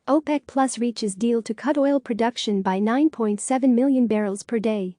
OPEC Plus reaches deal to cut oil production by 9.7 million barrels per day.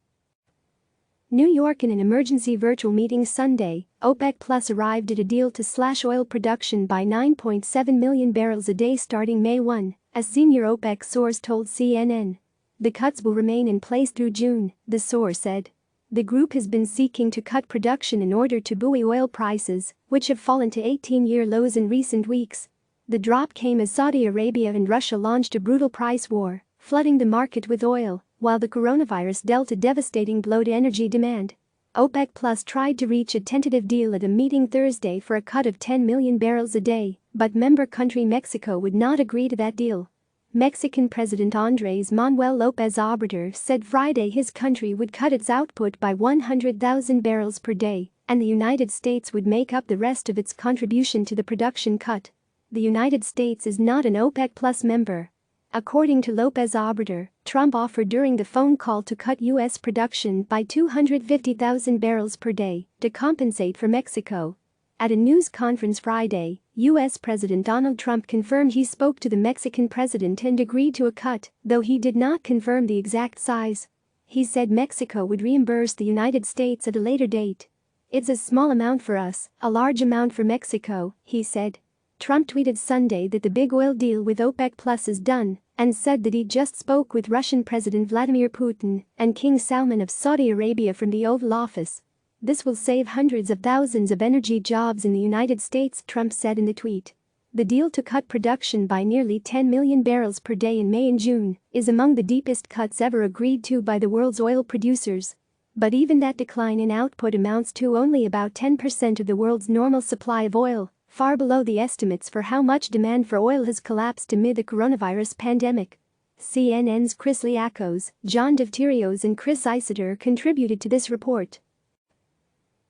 New York. In an emergency virtual meeting Sunday, OPEC Plus arrived at a deal to slash oil production by 9.7 million barrels a day starting May 1, a senior OPEC source told CNN. The cuts will remain in place through June, the source said. The group has been seeking to cut production in order to buoy oil prices, which have fallen to 18-year lows in recent weeks. The drop came as Saudi Arabia and Russia launched a brutal price war, flooding the market with oil, while the coronavirus dealt a devastating blow to energy demand. OPEC Plus tried to reach a tentative deal at a meeting Thursday for a cut of 10 million barrels a day, but member country Mexico would not agree to that deal. Mexican President Andrés Manuel López Obrador said Friday his country would cut its output by 100,000 barrels per day, and the United States would make up the rest of its contribution to the production cut. The United States is not an OPEC Plus member. According to López Obrador, Trump offered during the phone call to cut U.S. production by 250,000 barrels per day to compensate for Mexico. At a news conference Friday, U.S. President Donald Trump confirmed he spoke to the Mexican president and agreed to a cut, though he did not confirm the exact size. He said Mexico would reimburse the United States at a later date. "It's a small amount for us, a large amount for Mexico," he said. Trump tweeted Sunday that the big oil deal with OPEC Plus is done and said that he just spoke with Russian President Vladimir Putin and King Salman of Saudi Arabia from the Oval Office. "This will save hundreds of thousands of energy jobs in the United States," Trump said in the tweet. The deal to cut production by nearly 10 million barrels per day in May and June is among the deepest cuts ever agreed to by the world's oil producers. But even that decline in output amounts to only about 10% of the world's normal supply of oil, far below the estimates for how much demand for oil has collapsed amid the coronavirus pandemic. CNN's Chris Liakos, John Devterios and Chris Isidore contributed to this report.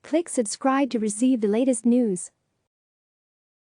Click subscribe to receive the latest news.